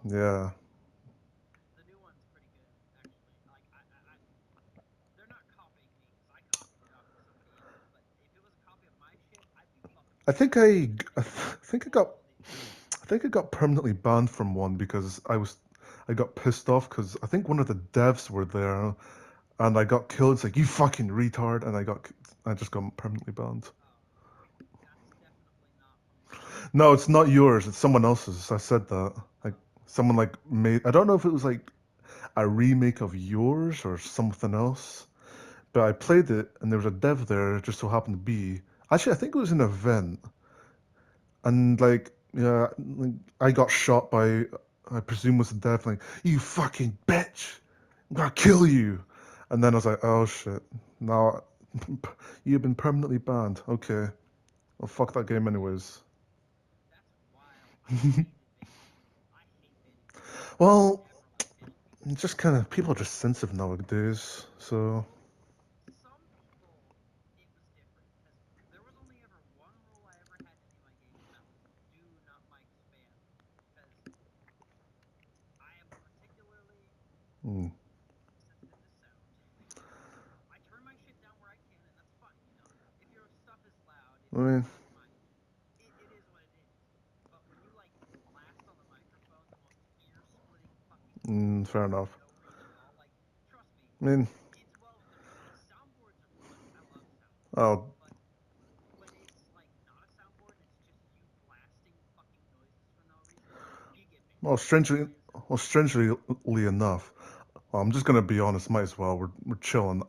Yeah. The new one's pretty good, actually. They're not copying me because I copied somebody else. But if it was a copy of my shit, I'd be fucking I think pissed. I think I got All these. I think I got permanently banned from one because I got pissed off because I think one of the devs were there and I got killed. It's like you fucking retard, and I just got permanently banned. Oh, that's definitely not from mine. No, it's not yours. It's someone else's. I said that. Like Oh, someone like made. I don't know if it was like a remake of yours or something else. But I played it, and there was a dev there. It just so happened to be. Actually, I think it was an event, and like, yeah, like, I got shot by. I presume was the dev. Like, you fucking bitch, I'm gonna kill you. And then I was like, oh shit, now you've been permanently banned. Okay, well fuck that game anyways. that's wild. I hated banning people. I hate banning people. I Well, never like banning people. it's just kind of people are just sensitive nowadays. So, Well, some people, it was different because there was only ever one rule I ever had in any of my games, and that was do not mic spam. Because I am particularly mm, sensitive to sound. I turn my shit down where I can, and that's fine. If your stuff is loud, if I you mean, have mic, it is what it is. But when you like blast on the microphone the most ear-splitting fucking noise fair for enough. no reason at all, like trust me, I mean, it's well deserved. Like soundboards are fun. I love soundboards, oh, but when it's like not a soundboard and it's just you blasting fucking noises for no reason, you get well, banned. You get strangely, banned so well, quick. strangely enough, well, I'm just gonna be honest. Might as well. We're chilling.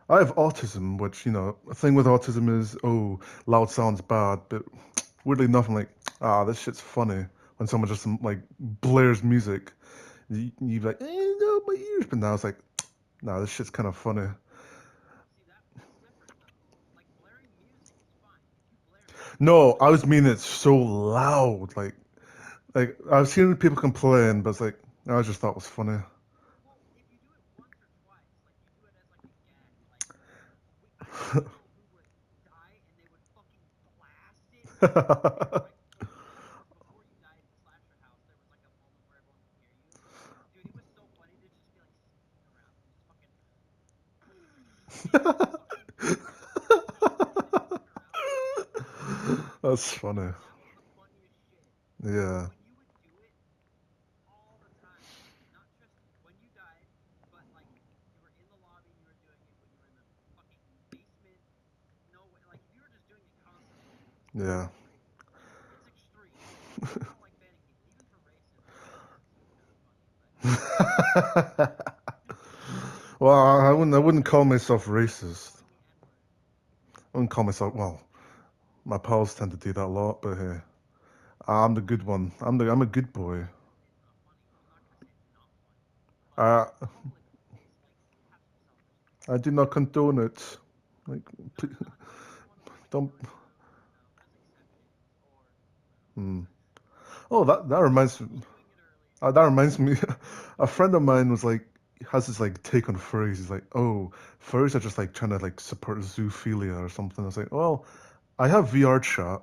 I have autism, which a thing with autism is, oh, loud sounds bad, but weirdly enough, I'm like, this shit's funny when someone just like blares music. You like, no, my ears, but now it's like, nah, this shit's kind of funny. See that's different though. Like blaring music is fine. If you blare music, No, I like was meaning it's so loud, like I've seen people complain, but it's like I just thought it was funny. well, if you do it once or twice, like you do it as like a gag, like I know people who would die and they would fucking blast it really weird, right? There was before you died in Slasher House, there was like a moment where everyone could hear you. Dude, it was so funny to just be like sneaking around and just fucking just fucking sneaking around like that. That's funny. That was the funniest shit. But Yeah. when you would do it all the time, like not just when you died, but like you were in the lobby and you were doing it when you were in the fucking basement. No way, like if you were just doing it constantly, Yeah. that's crazy. It's extreme. That's why I don't like banning people. Even for racism, it's kind of funny, but Well, I like wouldn't. I wouldn't call myself racist. calling the N word. I wouldn't call myself. Well, my pals tend to do that a lot, but hey, I'm the good one. I'm a good boy. It's not funny. I'm not gonna say it's not funny, but I to call it is like have some self-respect. I do not condone it. Like, Not everyone will like don't. embrace your, as acceptance or Hmm. whatever. Oh, that Some reminds people were doing it earlier. that reminds me. A friend of mine was like has this like take on furries. He's like, oh, furries are just like trying to like support zoophilia or something. I was like, well, I have VR chat,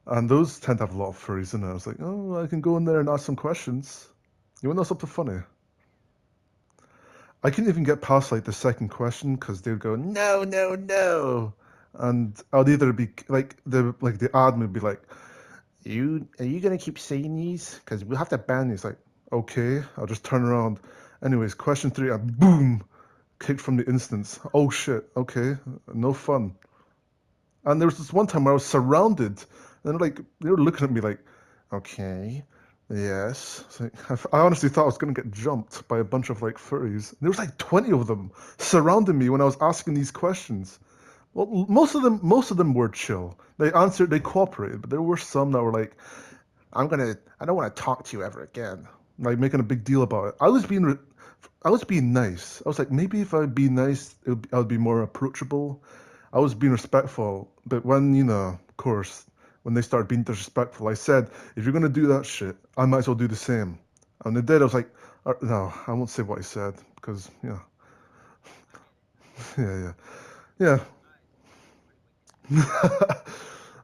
and those tend to have a lot of furries in it. I was like, oh, I can go in there and ask some questions. You want to know something funny? I couldn't even get past like the second question because they would go, no, no, no, and I'd either be like the admin would be like, you are you gonna keep saying these? Because we'll have to ban these. Like, okay, I'll just turn around. Anyways, question three, and boom, kicked from the instance. Oh shit, okay, no fun. And there was this one time where I was surrounded, and like they were looking at me like, okay, yes. It's like, I honestly thought I was gonna get jumped by a bunch of like furries. There was like 20 of them surrounding me when I was asking these questions. Well, most of them were chill. They answered, they cooperated, but there were some that were like, I don't want to talk to you ever again. Like making a big deal about it. I was being nice. I was like, maybe if I'd be nice, I would be more approachable. I was being respectful. But when, of course, when they started being disrespectful, I said, if you're gonna do that shit, I might as well do the same. And they did. I was like, no, I won't say what I said because, yeah, I get it. yeah, yeah, It's pretty wicked. yeah.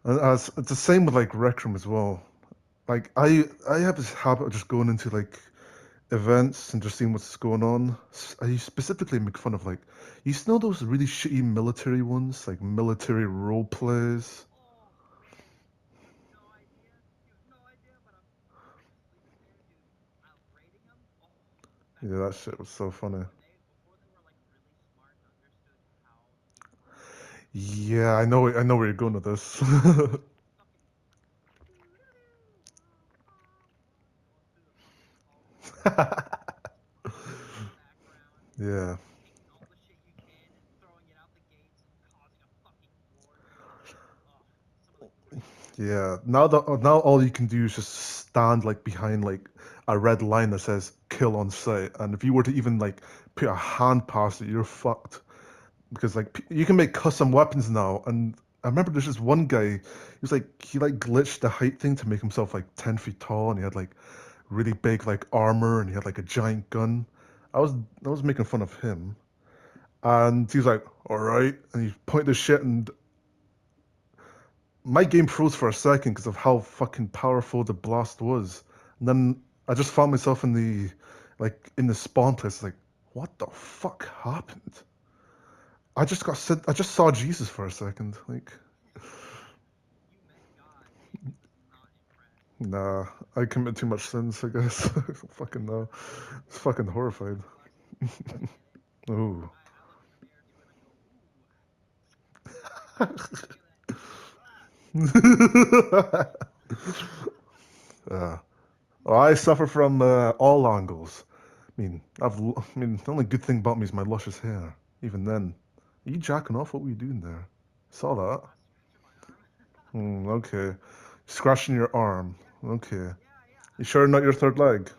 And it's the same with like Rec Room as well. like I have this habit of just going into like events and just seeing what's going on. I specifically make fun of like you know those really shitty military ones, like military role plays. Oh man, you have no idea. You have no idea, but I'm just leaving it there, dude. I was rating them. Oh, back Yeah, in that the shit day, was so funny. before they were like really smart and understood how people work. Yeah, I know where you're going with this. Fucking going through the fucking hallways and singing in the background and Yeah, taking all the shit you can and throwing it out the gates and causing a fucking war zone. Oh, some of the greatest shit. yeah. Now all you can do is just stand like behind like a red line that says "kill on sight," and if you were to even like put a hand past it, you're fucked. Because like you can make custom weapons now, and I remember there's this one guy. He like glitched the height thing to make himself like 10 feet tall, and he had like really big like armor, and he had like a giant gun. I was making fun of him, and he was like, "All right," and he pointed his shit, and my game froze for a second because of how fucking powerful the blast was. And then I just found myself in the like in the spawn place, like, what the fuck happened? I just saw Jesus for a second. Like, You met God and he was not impressed. nah, I commit too much sins, I guess. Fucking no. It's fucking horrified. I get it. Ooh. I look in the mirror too and I go, ooh, look at that. uh, well, I suffer from all angles. I mean, the only good thing about me is my luscious hair. Even then, are you jacking off? What were you doing there? Saw that. Scratching my arm. Okay. Scratching your arm. Okay. Yeah, yeah. You sure not your third leg?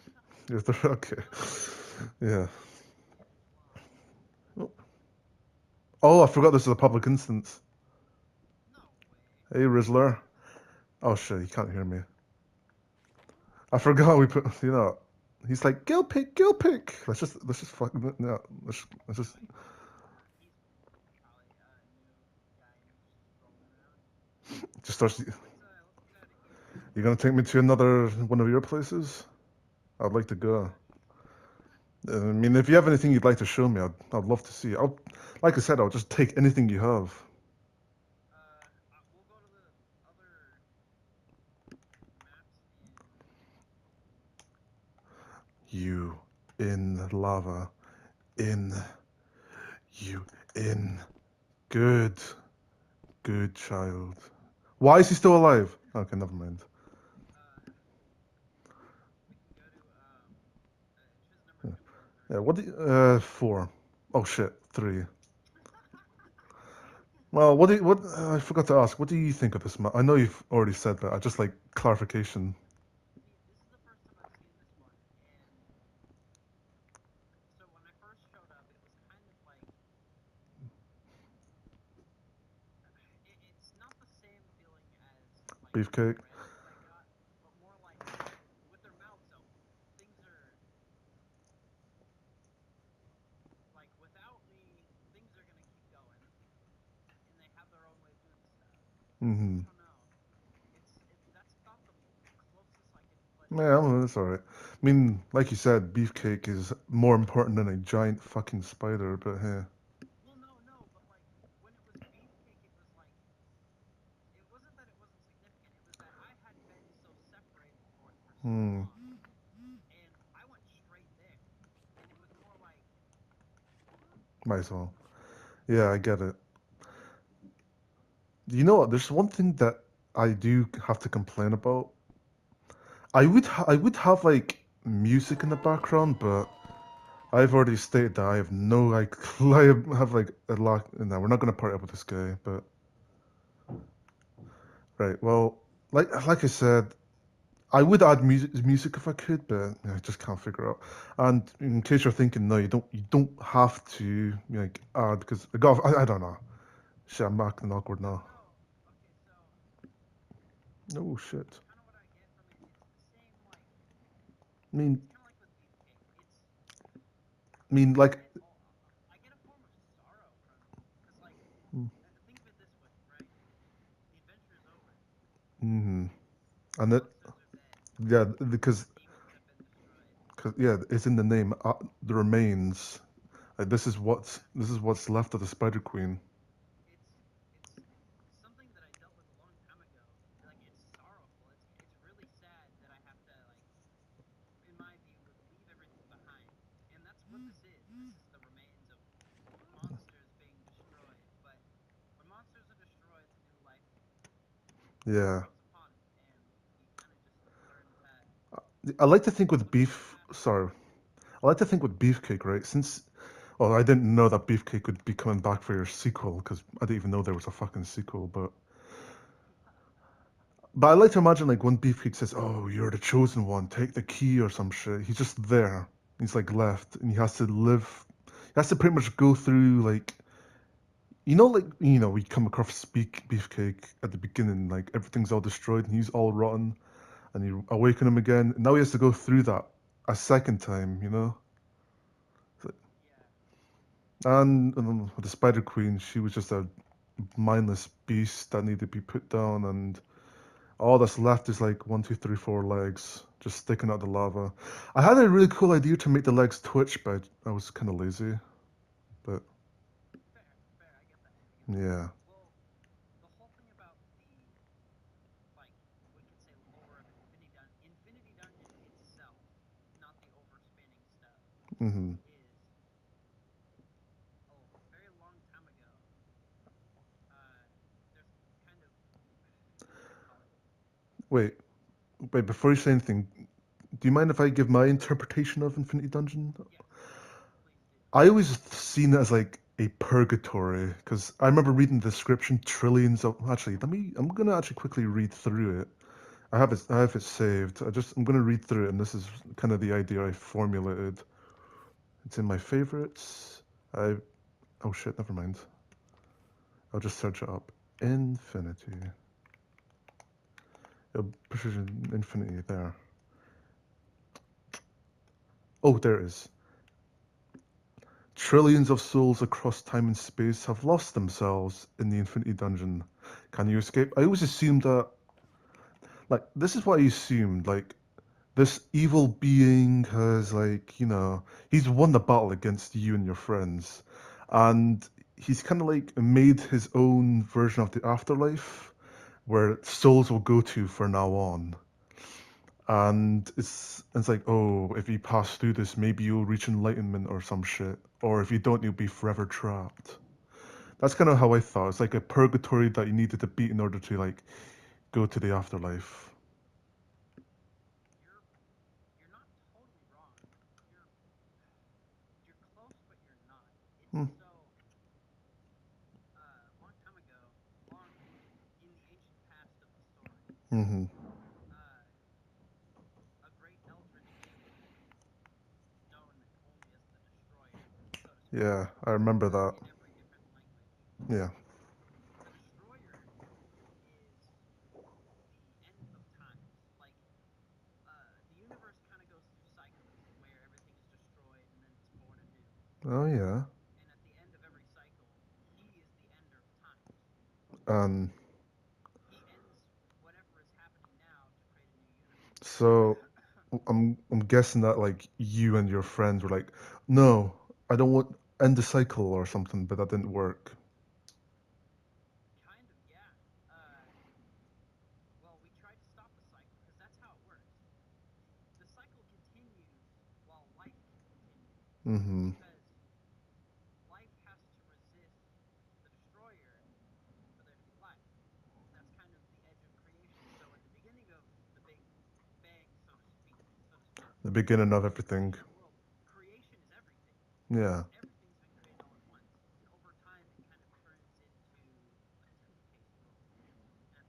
No, Your third. Okay. Yeah. why? Oh, I forgot this is a public instance. No way. Hey, Rizzler. Oh shit, he can't hear me. I forgot we put. You know, he's like Gillpick, Gillpick. Let's just fucking no. Let's just. He's probably a new guy and he's just roaming around. Just starts. What's inside of here? You're gonna take me to another one of your places? I'd like to go. I mean, if you have anything you'd like to show me, I'd love to see. Like I said, I'll just take anything you have. We'll go to the other maps in. You in lava, in you in good, good child. Why is he still alive? Okay, never mind. Uh, we can go to choose a number Yeah, between one and three. yeah. What? Four. Oh shit, three. Well, what? I forgot to ask. What do you think of this map? I know you've already said that. I just like clarification. See, this is the first time I've seen this one, and so when I first showed up, it was kind of like it's not the same feeling as like the Beefcake. red that I got, but more like with their mouths open. Things are like without me, things are gonna keep going, and they have their own way of doing stuff. Mm-hmm. I don't know. That's about the closest I can put it. Yeah, well, that's all right. I mean, like you said, beefcake is more important than a giant fucking spider. But hey. Well, no, but like when it was beefcake, it was like it wasn't that it wasn't significant. It was that I had been so separated for so Hmm. long, and I went straight there, and it was more like Might as well. Yeah, I get it. You know what? There's one thing that I do have to complain about. I would have like music in the background, but I've already stated that I have no like I have like a lot. No, we're not gonna party up with this guy. But right, well, like I said, I would add music if I could, but I just can't figure out. And in case you're thinking, no, you don't have to like add because I don't know. Shit, I'm acting awkward now. no. Okay, so Oh shit. kind of what I get from it, it's the same like mean, it's kind of like with beefcake. I mean, like, I get a form of sorrow from it because like think of it this way, right? The adventure is over. mm-hmm. And it, monsters are dead. yeah, Our because demons have been destroyed. yeah, it's in the name. The remains. Like, this is what's left of the Spider Queen. It's something that I dealt with a long time ago. Like it's sorrowful. It's really sad that I have to like, in my view, leave everything behind. And that's what this is. This is the remains of monsters being destroyed. But when monsters are destroyed, new life Yeah, comes upon it, and you kind of just learn to I like to think with look at the beef. past. Sorry, I like to think with Beefcake, right? Since well, I didn't know that Beefcake would be coming back for your sequel because I didn't even know there was a fucking sequel. But I like to imagine like when Beefcake says, "Oh, you're the chosen one. Take the key or some shit." He's just there. He's like left, and he has to live. He has to pretty much go through like we come across Beefcake at the beginning, like everything's all destroyed and he's all rotten, and you awaken him again. And now he has to go through that a second time, you know. So- Yeah, And with the Spider Queen, she was just a mindless beast that needed to be put down, and all that's left is like one, two, three, four legs just sticking out the lava. I had a really cool idea to make the legs twitch, but I was kind of lazy. But fair, fair. I get that. I get that. yeah. Well, the whole thing about the like we could say lore of Infinity Dungeon itself, not the overspanning stuff, Hmm. is a very long time ago. There's kind of what would you call it? Wait, wait. Before you say anything, do you mind if I give my interpretation of Infinity Dungeon? Yes, please do. I always seen it as like a purgatory because I remember reading the description trillions of. Actually, I'm gonna actually quickly read through it. I have it saved. I'm gonna read through it, and this is kind of the idea I formulated. It's in my favorites. I Oh shit, never mind. I'll just search it up. Infinity. Precision Infinity there. Oh, there it is. Trillions of souls across time and space have lost themselves in the Infinity Dungeon. Can you escape? I always assumed that, like, this is what I assumed. Like, this evil being has, like, he's won the battle against you and your friends. And he's kind of like made his own version of the afterlife where souls will go to for now on. And it's like, oh, if you pass through this, maybe you'll reach enlightenment or some shit. Or if you don't, you'll be forever trapped. That's kind of how I thought. It's like a purgatory that you needed to beat in order to like go to the afterlife. You're you're not totally wrong. You're you're close, but you're not. It's Hmm. so long time ago, long in the ancient past of the story. Mm-hmm. Uh, a great eldritch being known only as the Destroyer, so to speak, Yeah, I remember that. in every different language. Yeah. The Destroyer is the end of times. Like, the universe kind of goes through cycles where everything is destroyed and then it's born anew. Oh yeah. And at the end of every cycle, he is the ender of times. Um. He ends whatever is happening now to create a new universe. So I'm guessing that like you and your friends were like, no, I don't want end the cycle or something, but that didn't work. Kind of, yeah. Well, we tried to stop the cycle because that's how it works. The cycle continues while life continues Mm-hmm. because life has to resist the destroyer for there to be life. That's kind of the edge of creation. So at the beginning of the Big Bang, so to speak, The beginning of when you're everything. creating the world, creation is everything because Yeah. everything's been created all at once. And over time, it kind of turns into a toothpaste roll. And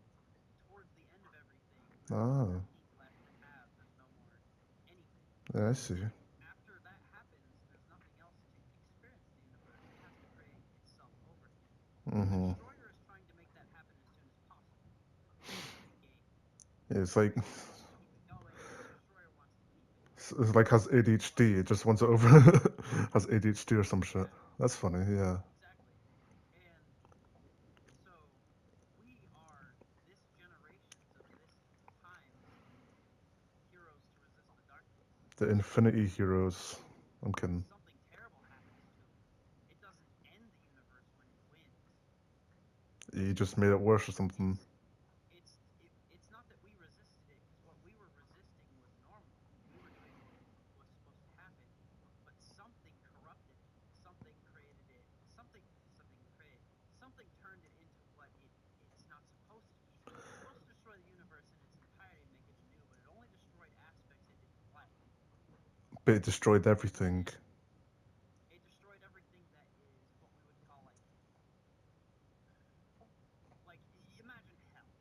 towards the end of everything, there's no more Ah, teeth left to have. There's no more anything. yeah, I see. And after that happens, there's nothing else to experience in the universe. It has to create itself over again. And the Mm-hmm. Destroyer is trying to make that happen as soon as possible. It's the game. It's like Life wants to keep it going. The Destroyer wants to keep it. it's like has ADHD. It just wants it over. Has ADHD or some shit. Yeah, That's funny. Yeah. exactly. And so we are this generations of this time The Infinity Heroes. I'm kidding. something terrible happens to him, it doesn't end the universe when he wins. You just made it worse or something. It's not that we resisted it, because what we were resisting was normal. We were doing what was supposed to happen, but something corrupted it. Something created it. Something created. Something turned it into what it's not supposed to be. It's supposed to destroy the universe in its entirety and make it anew, but it only destroyed aspects it didn't like. But it destroyed everything. And it destroyed everything that is what we would call like imagine hell.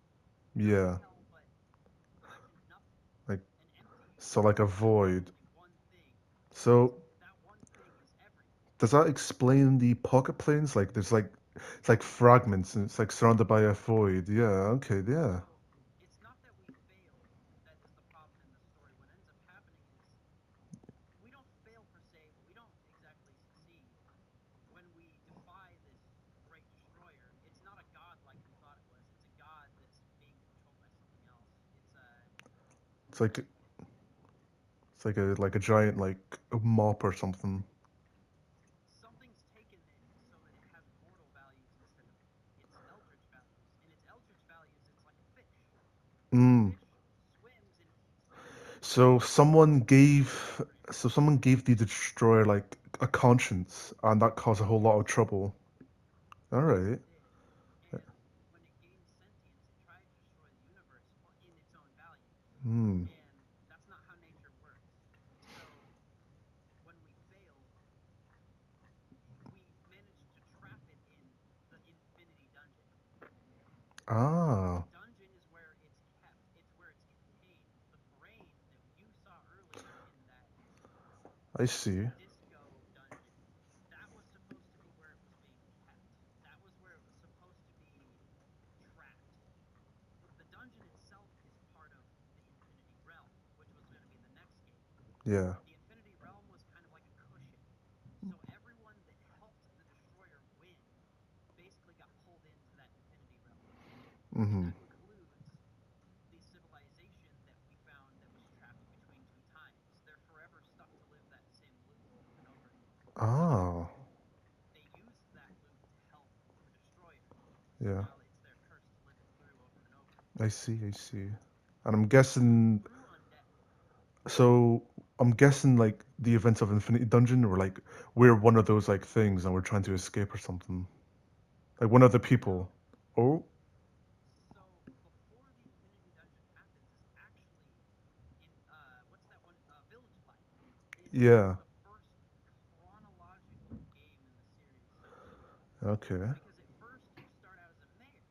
Not Yeah. hell, but imagine nothing. Like, An empty so universe like a where there's void. only one thing, and So that one thing is everything. does that explain the pocket planes? Like, there's like, it's like fragments and it's like surrounded by a void. Yeah, okay, yeah. So it's not that we failed that is the problem in the story. What ends up happening is we don't fail per se, but we don't exactly succeed. When we defy this great destroyer, it's not a god like we thought it was. It's a god that's being controlled by something else. It's like it's like a giant like a mop or something. Something's taken it so that it has mortal values instead of its eldritch values. And its eldritch values, it's like a fish. A Mm. fish swims and eats food. So someone It's not that gave different. so someone gave the destroyer like a conscience, and that caused a whole lot of Yes, trouble. All yes, right. it did. And when it gained sentience, it tried to destroy the universe in its own values. Hmm. And that's not how nature works. So when we failed, we managed to trap it in the infinity dungeon. The Ah, dungeon is where it's kept, it's where it's contained. The brain that you saw earlier in that I see. disco dungeon, that was supposed to be where it was being kept. That was where it was supposed to be trapped. The dungeon itself is part of the Infinity Realm, which was going to be the next game. Yeah. The Infinity Realm was kind of like a cushion. So everyone that helped the Destroyer win basically got pulled into that Infinity Realm. And Mm-hmm. that includes the civilization that we found that was trapped between two times. They're forever stuck to live that same loop over and over again because Ah, they used that loop to help the destroyer. So yeah. now it's their curse to live it through over and over. I see. I see. And I'm So guessing. through undeath, So I'm guessing like the events of Infinity Dungeon were like we're one of those like things and we're trying to escape or something. Like one of the people. no. Oh, So before the Infinity Dungeon happens is actually in what's that one? Village Life. It's yeah. the first chronological game in the series Okay. because at first you start out as a mayor.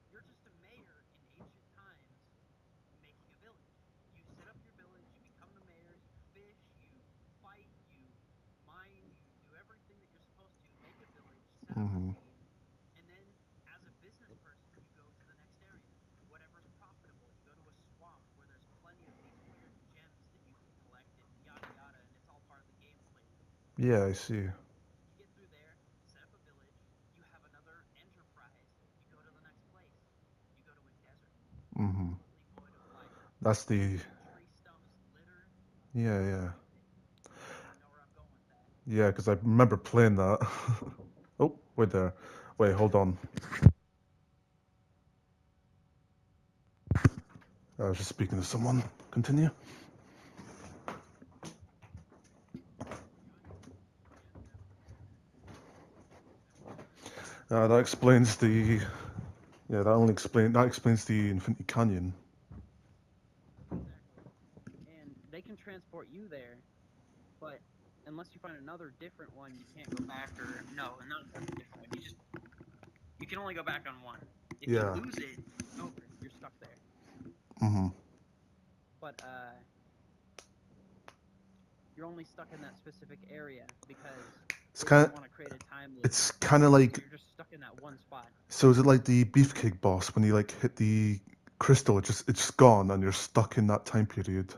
You're just a mayor in ancient times making a village. You set up your village, you become the mayor, you fish, you fight, you mine, you do everything that you're supposed to, make a village, set up a Mm-hmm. team, and then as a business person, you go to the next area. Whatever's profitable, you go to a swamp where there's plenty of these weird gems that you can collect and yada yada, and it's all part of the gameplay loop. Yeah, I see. You get through there, set up a village, you have another enterprise, you go to the next place. You go to a desert, Mm-hmm. completely void of life. That's the Tree stumps litter yeah, yeah. everything. You know where I'm going with that. Yeah, because I remember playing that. Oh, wait there. Wait, hold on. I was just speaking to someone. Continue. That explains the yeah. That explains the Infinity Canyon. Exactly. And they can transport you there, but unless you find another different one, you can't go back. Or no, not another different one. You can only go back on one. If you Yeah. lose it, it's over. You're stuck there. Mm-hmm. But you're only stuck in that specific area because It's they kind didn't of want to create a time loop. it's kind of So like you're just stuck in that one spot. so is it like the beefcake boss when you like hit the crystal? It's just gone and you're stuck in that time period.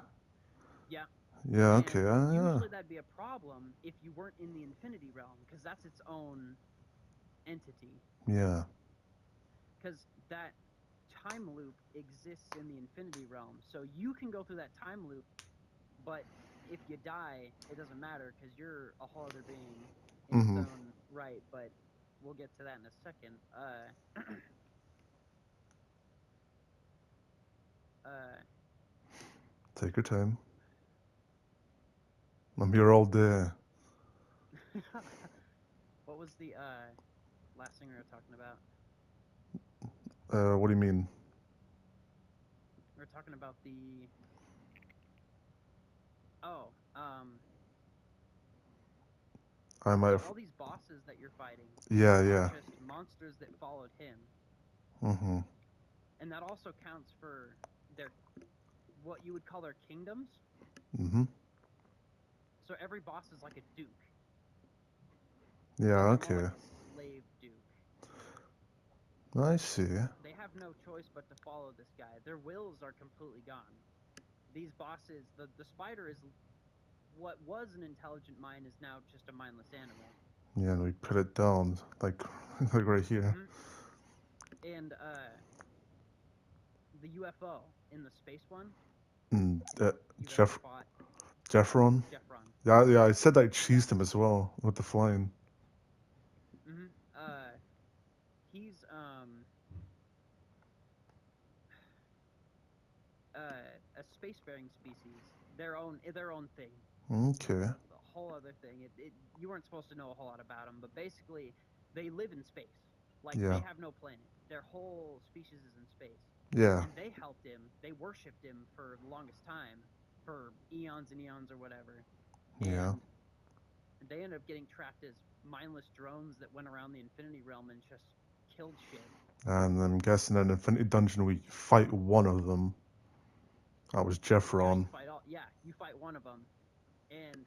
Yeah. Yeah. Okay. And Yeah. usually that'd be a problem if you weren't in the Infinity Realm because that's its own entity. Yeah. Because that time loop exists in the Infinity Realm. So you can go through that time loop, but if you die, it doesn't matter because you're a whole other being in its Mm-hmm. own right. But we'll get to that in a second. Uh, Take your time. I'm here all day. what was the last thing we were talking about? What do you mean? We were talking about the oh I might yeah, have. all these bosses that you're fighting Yeah, are yeah. just monsters that followed him, Mm-hmm. and that also counts for their what you would call their kingdoms. Mm-hmm. So every boss is like a duke, Yeah, only more like okay. a slave duke. I see. They have no choice but to follow this guy. Their wills are completely gone. These bosses, the spider is what was an intelligent mind is now just a mindless animal. Yeah, and we put it down, like, like right here. Hmm. And the UFO in the space one, Mm, you've ever Jeff, fought Jeffron. Jeffron. Yeah, yeah. I said I Yeah. cheesed him as well with the flying. Hmm. He's a spacefaring species, their own thing. Okay. A whole other thing. You weren't supposed to know a whole lot about them, but basically, they live in space. Like they Yeah. have no planet. Their whole species is in space, Yeah. and they helped him. They worshipped him for the longest time, for eons and eons or whatever, Yeah. and they ended up getting trapped as mindless drones that went around the Infinity Realm and just killed shit. And I'm guessing in Infinity Dungeon we fight one of them. That was Yeah, Jeffron. you fight all. Yeah, you fight one of them, and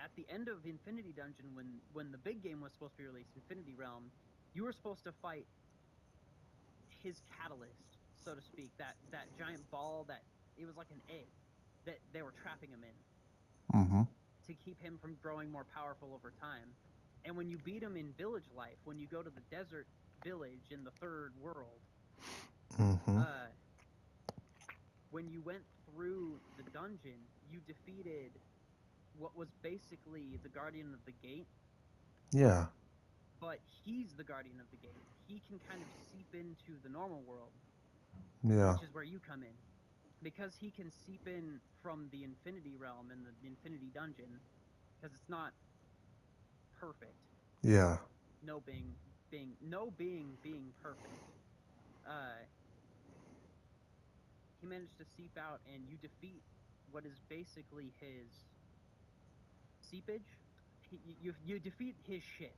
at the end of Infinity Dungeon, when the big game was supposed to be released, Infinity Realm, you were supposed to fight his catalyst, so to speak. That giant ball that it was like an egg that they were trapping him in Mm-hmm. to keep him from growing more powerful over time. And when you beat him in village life, when you go to the desert village in the third world, Mm-hmm. uh, when you went through the dungeon, you defeated what was basically the guardian of the gate, Yeah. but he's the guardian of the gate. He can kind of seep into the normal world, Yeah. which is where you come in. Because he can seep in from the Infinity Realm and the Infinity Dungeon, because it's not perfect. Yeah. No being perfect. Uh, he managed to seep out, and you defeat what is basically his seepage. You defeat his shit.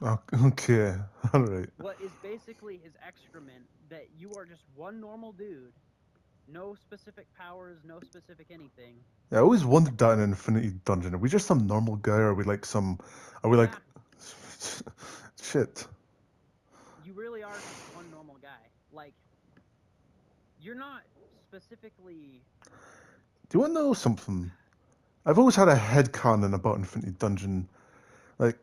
Okay. All right. What is basically his excrement, that you are just one normal dude, no specific powers, no specific anything. Yeah, I always wondered that in Infinity Dungeon. Are we just some normal guy, or are we like some? Are we like? Yeah, Shit. you really are just one normal guy. Like, you're not specifically. Do you want to know something? I've always had a headcanon about Infinity Dungeon. Like,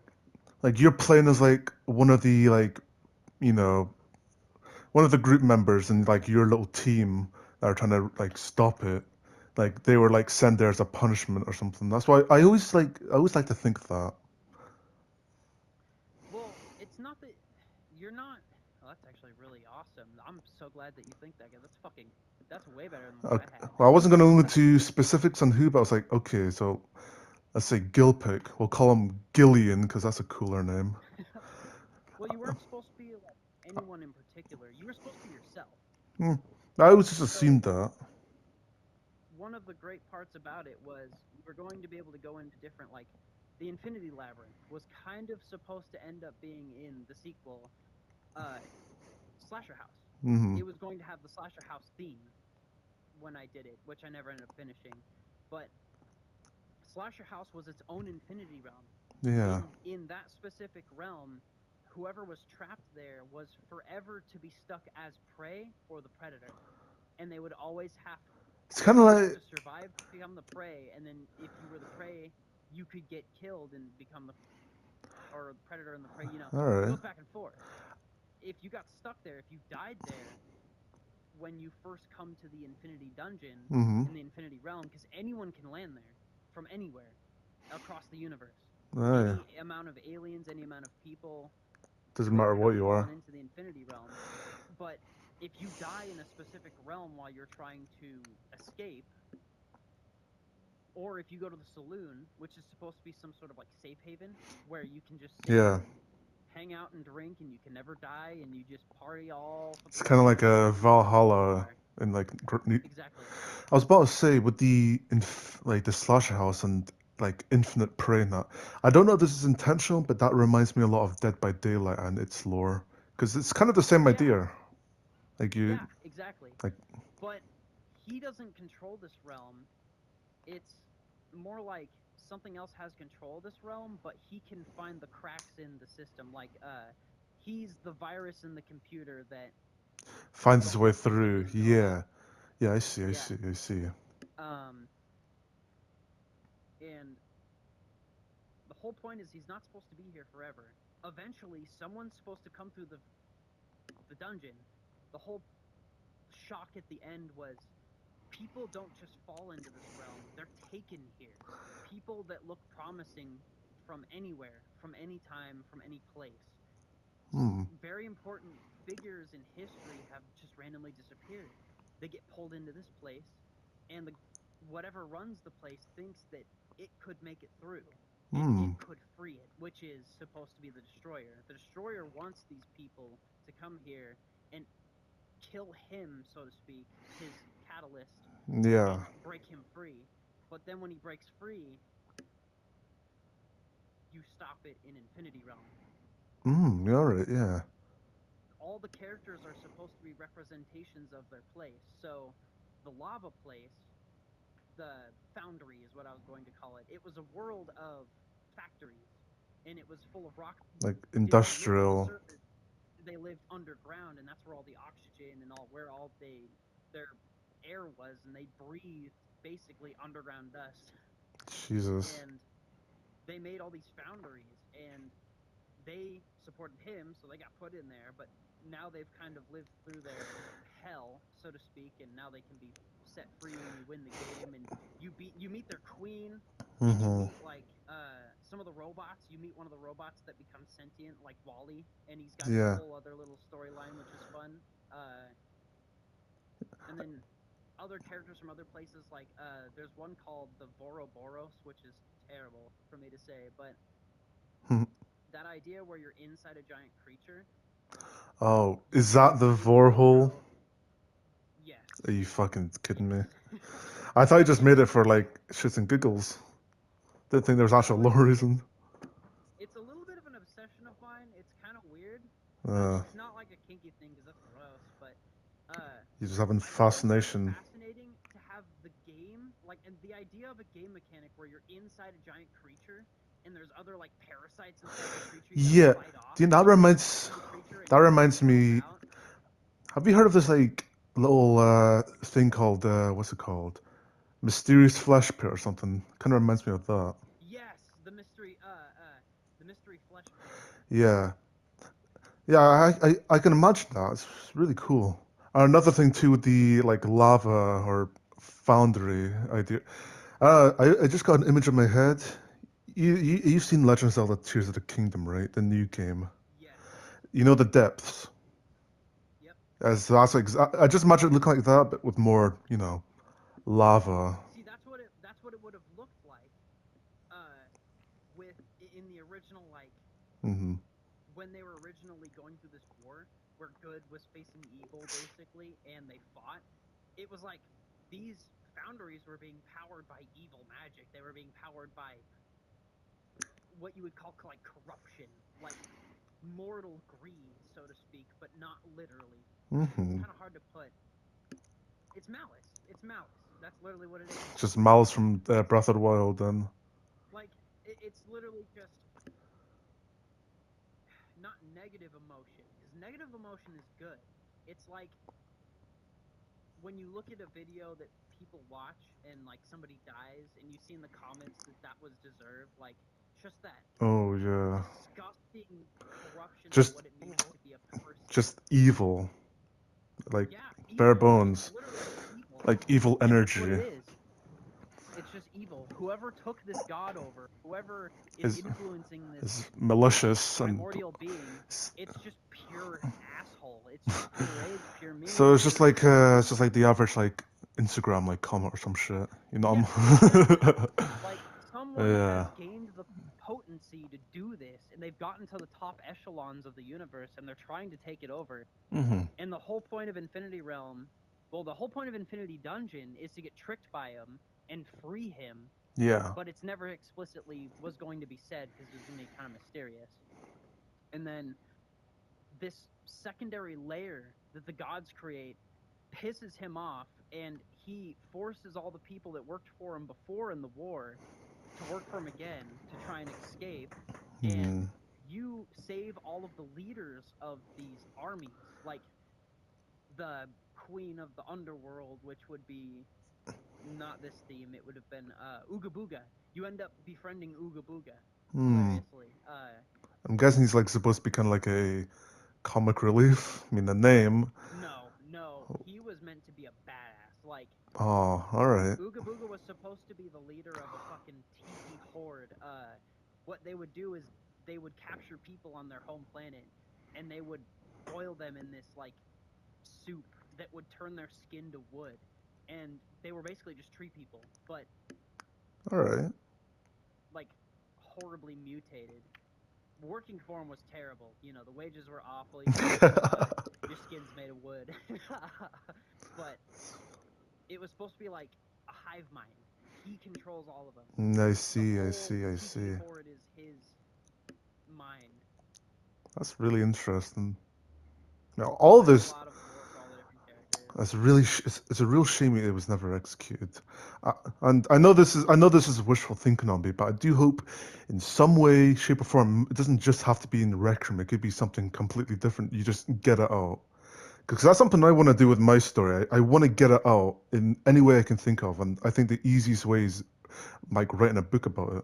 like you're playing as like one of the like, you know, one of the group members in like your little team that are trying to like stop it. Like they were like sent there as a punishment or something. That's why I always like to think that. Well, it's not that you're not. Well, that's actually really awesome. I'm so glad that you think that. 'Cause that's fucking. That's way better than what I Okay. had. Well, I wasn't going to go into specifics on who, but I was like, okay, so let's say Gillpick. We'll call him Gillian because that's a cooler name. Well, you weren't supposed to be like anyone in particular. You were supposed to be yourself. Hmm. I always just So assumed that. one of the great parts about it was you were going to be able to go into different, like, the Infinity Labyrinth was kind of supposed to end up being in the sequel, uh, Slasher House. Hmm. It was going to have the Slasher House theme when I did it, which I never ended up finishing. But Slasher House was its own Infinity Realm. Yeah. In that specific realm, whoever was trapped there was forever to be stuck as prey or the predator, and they would always have It's kind of you would have like, to survive to become the prey, and then if you were the prey, you could get killed and become the or the predator and the prey. all It right. goes back and forth. If you got stuck there, if you died there when you first come to the Infinity Dungeon Mm-hmm. in the Infinity Realm, because anyone can land there. from anywhere across the universe. Oh, yeah. Any amount of aliens, any amount of people Doesn't could matter have what you fallen are. into the infinity realm. But if you die in a specific realm while you're trying to escape, or if you go to the saloon, which is supposed to be some sort of like safe haven where you can just sit Yeah. and hang out and drink and you can never die and you just party all It's fucking kind of like weekend a and you never go Valhalla anywhere. in like. Exactly. I was about to say with the like the slasher house and like infinite prey and that. I don't know if this is intentional, but that reminds me a lot of Dead by Daylight and its lore because it's kind of the same Yeah, idea. Like you, yeah, exactly. like But he doesn't control this realm. It's more like something else has control of this realm, but he can find the cracks in the system. Like, he's the virus in the computer that finds the its way whole through. civilian knows. Yeah, yeah. I see. I Yeah. see. I see. Um, and the whole point is he's not supposed to be here forever. Eventually, someone's supposed to come through the dungeon. The whole shock at the end was people don't just fall into this realm, they're taken here. People that look promising from anywhere, from any time, from any place. Hmm. Very important figures in history have just randomly disappeared. They get pulled into this place, and whatever runs the place thinks that it could make it through, and it Hmm. could free it, which is supposed to be the destroyer. The destroyer wants these people to come here and kill him, so to speak, his catalyst, Yeah. and break him free. But then when he breaks free, you stop it in Infinity Realm. Hmm. You're right. Yeah. All the characters are supposed to be representations of their place. So the lava place, the foundry is what I was going to call it. It was a world of factories, and it was full of rock. Like They didn't live on the industrial. surface. They lived underground, and that's where all the oxygen and where all their air was, and they breathed basically underground dust. Jesus. And they made all these foundries, and they supported him, so they got put in there. But now they've kind of lived through their hell, so to speak, and now they can be set free when you win the game. And you meet their queen, and you Mm-hmm. meet like some of the robots. You meet one of the robots that becomes sentient, like Wally, and he's got his Yeah. whole other little storyline, which is fun. And then other characters from other places, like there's one called the Voroboros, which is terrible for me to say, but that idea where you're inside a giant creature. Oh, You is that the when you go Vorhole? through, yes, Are you fucking kidding me? yes. I thought you just made And it for like shits and giggles. Didn't think there was actual no, lore reason. it's a little bit of an obsession of mine. It's kind of weird. Uh, It's not like a kinky thing because that's gross, but you're just having I think it's very fascination. fascinating to have the game, like, and the idea of a game mechanic where you're inside a giant creature and there's other like parasites inside the creature you gotta Yeah, fight off, dude, and you can control the creature and that knock reminds itself me. out. Have you heard of this like little thing called what's it called? Mysterious Flesh Pit or something? Kind of reminds me of that. Yes, the mystery flesh pit. Yeah, yeah, I can imagine that. It's really cool. Another thing too with the like lava or foundry idea. I just got an image in my head. You've seen Legend of Zelda: Tears of the Kingdom, right? The new game. Yes. You know the depths. Yep. As that's like I just imagine it looking like that, but with more, lava. See, that's what it would have looked like, uh, with in the original, like Hmm. when they were originally going through this war where good was facing evil basically, and they fought. It was like these foundries were being powered by evil magic. They were being powered by what you would call like corruption, like mortal greed, so to speak, but not literally. It's Hmm. kind of hard to put. It's malice. It's malice. That's literally what it is. Just Malice And from it's Breath of the Wild, then. like it's literally just not negative emotion, because negative emotion is good. It's like when you look at a video that people watch and like somebody dies and you see in the comments that that was deserved, like just that Oh yeah. disgusting corruption of Just what it means to be a person. just evil, like Yeah, bare evil. It's bones, literally just evil. like evil And that's what energy. it is. It's just evil. whoever took this god over, whoever is influencing this It's malicious and primordial being, it's just pure asshole. It's just pure rage, pure meanness. so it's just like the average like Instagram like comment or some shit. You know? Like someone Yeah. has gained the potency to do this, and they've gotten to the top echelons of the universe, and they're trying to take it over. Mhm. And the whole point of Infinity Realm, well, the whole point of Infinity Dungeon is to get tricked by him and free him. Yeah. But it's never explicitly was going to be said because it was going to be kind of mysterious. And then this secondary layer that the gods create pisses him off, and he forces all the people that worked for him before in the war to work for him again to try and escape. And you save all of the leaders of these armies, like the queen of the underworld, which would be not this theme. It would have been Ooga Booga. You end up befriending Ooga Booga. Hilariously. I'm guessing he's like supposed to be kind of like a comic relief. I mean, the name. No. He was meant to be a badass. Like, Oh, all right. Ooga Booga was supposed to be the leader of a fucking tiki horde. What they would do is they would capture people on their home planet, and they would boil them in this like soup that would turn their skin to wood, and they were basically just tree people, but All right. like horribly mutated. Working for them was terrible. You know, the wages were awful. Your skin's made of wood. But it was supposed to be like a hive mind. He controls all of them. I see. The I whole see. I tiki see. horde is his mind. That's really interesting. Now, all There's this. a lot of lore for all the different characters. That's really. It's a real shame it was never executed. And I know this is wishful thinking on me, but I do hope, in some way, shape, or form, it doesn't just have to be in the Rec Room. It could be something completely different. You just get it out. Because that's something I want to do with my story. I want to get it out in any way I can think of, and I think the easiest way is like writing a book about it.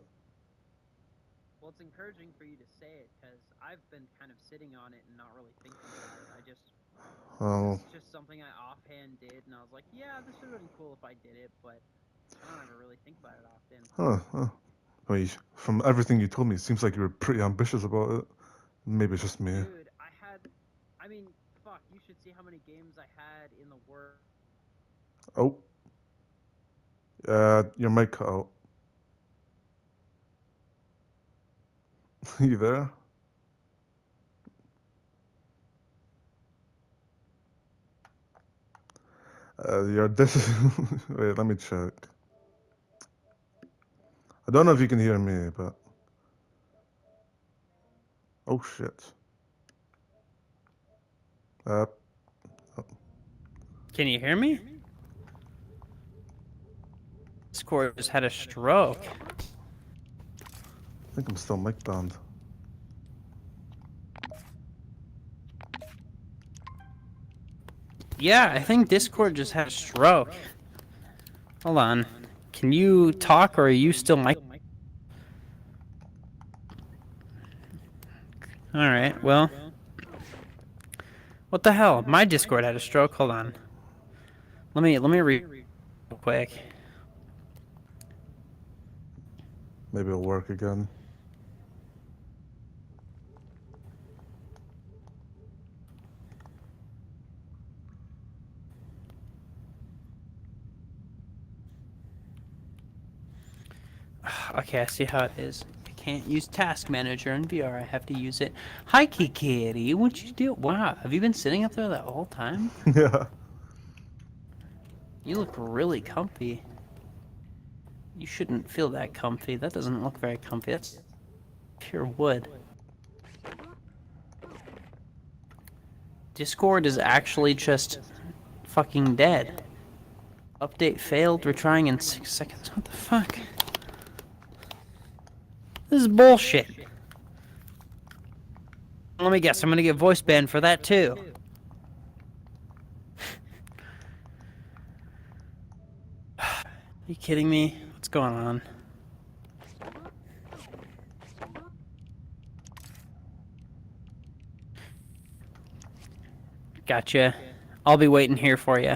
Well, it's encouraging for you to say it because I've been kind of sitting on it and not really thinking about it. Oh, It's just something I offhand did, and I was like, yeah, this would have been cool if I did it, but I don't ever really think about it often. huh. I mean, from everything you told me, it seems like you were pretty ambitious about it. Maybe it's just me. Dude, I mean, fuck, you should see how many games I had in the work. Oh, your mic cut out. You there? This is. Wait, let me check. I don't know if you can hear me, but. Oh shit. Oh. Can you hear me? Discord just had a stroke. I think I'm still mic banned. Yeah, I think Discord just had a stroke. Hold on. Can you talk or are you still mic? Alright, well. What the hell? My Discord had a stroke. Hold on. Let me read real quick. Maybe it'll work again. Okay, I see how it is. I can't use Task Manager in VR. I have to use it. Hi, Kitty. What'd you do? Wow, have you been sitting up there that whole time? Yeah. You look really comfy. You shouldn't feel that comfy. That doesn't look very comfy. That's pure wood. Discord is actually just fucking dead. Update failed. Retrying in 6 seconds. What the fuck? This is bullshit. Let me guess. I'm gonna get voice banned for that too. Are you kidding me? What's going on? Gotcha. I'll be waiting here for you.